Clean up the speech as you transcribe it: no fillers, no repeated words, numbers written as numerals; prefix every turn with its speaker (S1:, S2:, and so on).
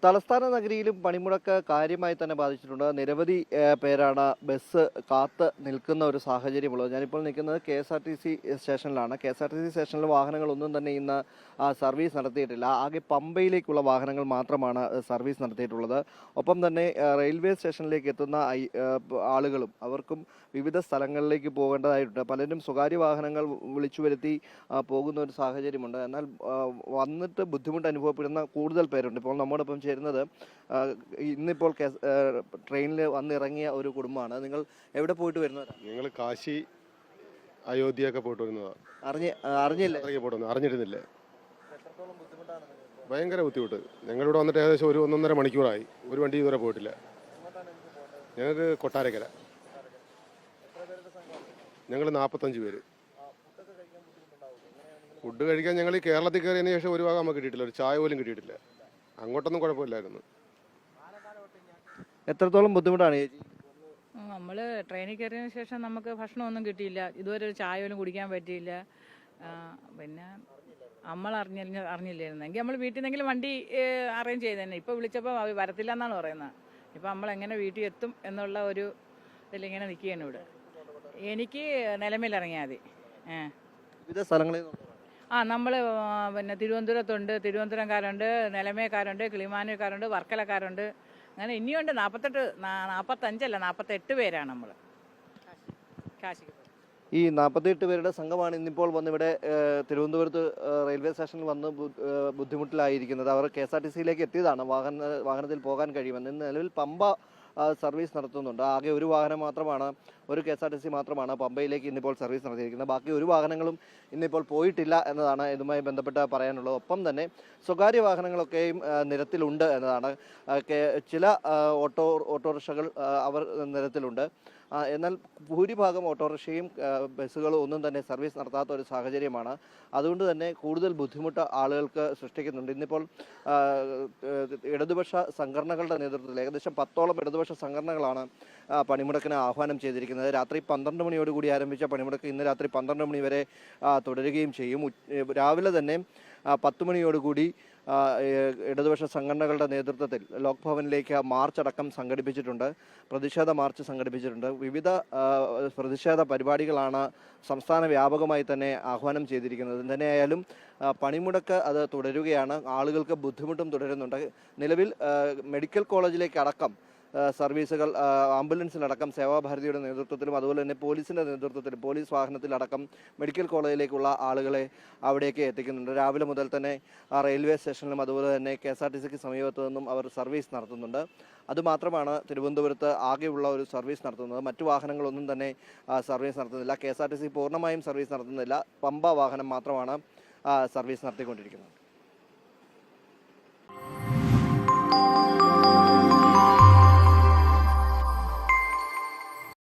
S1: തലസ്ഥാന നഗരിയിലും പണിമുടക്ക് കാര്യമായി തന്നെ ബാധിച്ചിട്ടുണ്ട്. നിരവധി പേരാണ് ബസ് കാത്ത് നിൽക്കുന്ന ഒരു സാഹചര്യമുള്ളത്. ഞാനിപ്പോൾ നിൽക്കുന്നത് KSRTC സ്റ്റേഷനിലാണ്. KSRTC സ്റ്റേഷനിൽ വാഹനങ്ങളൊന്നും തന്നെ ഇന്ന് സർവീസ് നടത്തിയിട്ടില്ല. ആകെ പമ്പയിലേക്കുള്ള വാഹനങ്ങൾ മാത്രമാണ് സർവീസ് നടത്തിയിട്ടുള്ളത്. ഒപ്പം തന്നെ റെയിൽവേ സ്റ്റേഷനിലേക്ക് എത്തുന്ന ആളുകളും അവർക്കും വിവിധ സ്ഥലങ്ങളിലേക്ക് പോകേണ്ടതായിട്ടുണ്ട്. പലരും സ്വകാര്യ വാഹനങ്ങൾ വിളിച്ചു വരുത്തി പോകുന്ന ഒരു സാഹചര്യമുണ്ട്. എന്നാൽ വന്നിട്ട് ബുദ്ധിമുട്ട് അനുഭവപ്പെടുന്ന കൂടുതൽ പേരുണ്ട്. ഇപ്പോൾ നമ്മോടൊപ്പം ചേരുന്നത് ഇന്നിപ്പോൾ ട്രെയിനിൽ വന്നിറങ്ങിയ ഒരു കുടുംബമാണ്. നിങ്ങൾ എവിടെ പോയിട്ട് വരുന്നവരാണ്?
S2: ഞങ്ങൾ കാശി, അയോധ്യയൊക്കെ പോയിട്ട് വരുന്നതാണ്. അറിഞ്ഞിരുന്നില്ല. ഭയങ്കര ബുദ്ധിമുട്ട്. ഞങ്ങളിവിടെ വന്നിട്ട് ഏകദേശം 1-1.5 മണിക്കൂറായി. ഒരു വണ്ടി ഇതുവരെ പോയിട്ടില്ല. ഞങ്ങൾക്ക് കൊട്ടാരക്കര. ഞങ്ങൾ 45 പേര്. ഫുഡ് കഴിക്കാൻ ഞങ്ങൾ ഈ കേരളത്തിൽ കയറിയതിന് ശേഷം ഒരു ഭാഗം നമുക്ക് കിട്ടിയിട്ടില്ല. ഒരു ചായ പോലും കിട്ടിയിട്ടില്ല. അങ്ങോട്ടൊന്നും കുഴപ്പമില്ലായിരുന്നു.
S1: എത്രത്തോളം ബുദ്ധിമുട്ടാണ് ചേച്ചി?
S3: നമ്മൾ ട്രെയിനിൽ കയറിയതിന് ശേഷം നമുക്ക് ഭക്ഷണമൊന്നും കിട്ടിയില്ല. ഇതുവരെ ഒരു ചായ പോലും കുടിക്കാൻ പറ്റിയില്ല. പിന്നെ നമ്മൾ അറിഞ്ഞില്ലായിരുന്നു. എങ്കിൽ നമ്മൾ വീട്ടിൽ നിന്നെങ്കിലും വണ്ടി അറേഞ്ച് ചെയ്ത് തന്നെ. ഇപ്പോൾ വിളിച്ചപ്പോൾ വരത്തില്ല എന്നാണ് പറയുന്നത്. ഇപ്പോൾ നമ്മളെങ്ങനെ വീട്ടിൽ എത്തും എന്നുള്ള ഒരു ഇതിലിങ്ങനെ നിൽക്കുകയാണ് ഇവിടെ. എനിക്ക് നിലമേൽ ഇറങ്ങിയാൽ മതി.
S1: വിവിധ സ്ഥലങ്ങളിൽ
S3: നമ്മൾ പിന്നെ തിരുവനന്തപുരത്തുണ്ട്, തിരുവനന്തപുരംകാരുണ്ട്, നിലമേക്കാരുണ്ട്, കിളിമാനൂർക്കാരുണ്ട്, വർക്കലക്കാരുണ്ട്. അങ്ങനെ ഇനിയുണ്ട് 45 പേരാണ് നമ്മൾ കാശിക്ക്.
S1: ഈ 48 പേരുടെ സംഘമാണ് ഇന്നിപ്പോൾ വന്നിവിടെ തിരുവനന്തപുരത്ത് റെയിൽവേ സ്റ്റേഷനിൽ വന്ന് ബുദ്ധിമുട്ടിലായിരിക്കുന്നത്. അവർ KSRTCയിലേക്ക് എത്തിയതാണ്. വാഹനത്തിൽ പോകാൻ കഴിയുമെന്ന്. നിലവിൽ പമ്പ സർവീസ് നടത്തുന്നുണ്ട്. ആകെ ഒരു വാഹനം മാത്രമാണ്, ഒരു KSRTC മാത്രമാണ് പമ്പയിലേക്ക് ഇന്നിപ്പോൾ സർവീസ് നടത്തിയിരിക്കുന്നത്. ബാക്കി ഒരു വാഹനങ്ങളും ഇന്നിപ്പോൾ പോയിട്ടില്ല എന്നതാണ് ഇതുമായി ബന്ധപ്പെട്ട് പറയാനുള്ളത്. ഒപ്പം തന്നെ സ്വകാര്യ വാഹനങ്ങളൊക്കെയും നിരത്തിലുണ്ട് എന്നതാണ്. ചില ഓട്ടോറിക്ഷകൾ അവർ നിരത്തിലുണ്ട്. എന്നാൽ ഭൂരിഭാഗം ഓട്ടോറിക്ഷയും ബസ്സുകളും ഒന്നും തന്നെ സർവീസ് നടത്താത്ത ഒരു സാഹചര്യമാണ്. അതുകൊണ്ട് തന്നെ കൂടുതൽ ബുദ്ധിമുട്ട് ആളുകൾക്ക് സൃഷ്ടിക്കുന്നുണ്ട്. ഇന്നിപ്പോൾ ഇടതുപക്ഷ സംഘടനകളുടെ നേതൃത്വത്തിൽ ഏകദേശം 10ഓളം ഇടതുപക്ഷ സംഘടനകളാണ് പണിമുടക്കിന് ആഹ്വാനം ചെയ്തിരിക്കുന്നത്. രാത്രി 12 മണിയോടുകൂടി ആരംഭിച്ച പണിമുടക്ക് ഇന്ന് രാത്രി 12 മണി വരെ തുടരുകയും ചെയ്യും. രാവിലെ തന്നെ 10 മണിയോടുകൂടി ഇടതുപക്ഷ സംഘടനകളുടെ നേതൃത്വത്തിൽ ലോക് ഭവനിലേക്ക് മാർച്ച് അടക്കം സംഘടിപ്പിച്ചിട്ടുണ്ട്. പ്രതിഷേധ മാർച്ച് സംഘടിപ്പിച്ചിട്ടുണ്ട്. വിവിധ പ്രതിഷേധ പരിപാടികളാണ് സംസ്ഥാന വ്യാപകമായി തന്നെ ആഹ്വാനം ചെയ്തിരിക്കുന്നത്. തന്നെയായാലും പണിമുടക്ക് അത് തുടരുകയാണ്. ആളുകൾക്ക് ബുദ്ധിമുട്ടും തുടരുന്നുണ്ട്. നിലവിൽ മെഡിക്കൽ കോളേജിലേക്ക് അടക്കം സർവീസുകൾ ആംബുലൻസിലടക്കം സേവാഭാരതിയുടെ നേതൃത്വത്തിലും അതുപോലെ തന്നെ പോലീസിൻ്റെ നേതൃത്വത്തിലും പോലീസ് വാഹനത്തിലടക്കം മെഡിക്കൽ കോളേജിലേക്കുള്ള ആളുകളെ അവിടേക്ക് എത്തിക്കുന്നുണ്ട്. രാവിലെ മുതൽ തന്നെ റെയിൽവേ സ്റ്റേഷനിലും അതുപോലെ തന്നെ KSRTCക്ക് സമീപത്തു നിന്നും അവർ സർവീസ് നടത്തുന്നുണ്ട്. അതുമാത്രമാണ് തിരുവനന്തപുരത്ത് ആകെയുള്ള ഒരു സർവീസ് നടത്തുന്നത്. മറ്റു വാഹനങ്ങളൊന്നും തന്നെ സർവീസ് നടത്തുന്നില്ല. KSRTC പൂർണ്ണമായും സർവീസ് നടത്തുന്നില്ല. പമ്പ വാഹനം മാത്രമാണ് സർവീസ് നടത്തിക്കൊണ്ടിരിക്കുന്നത്.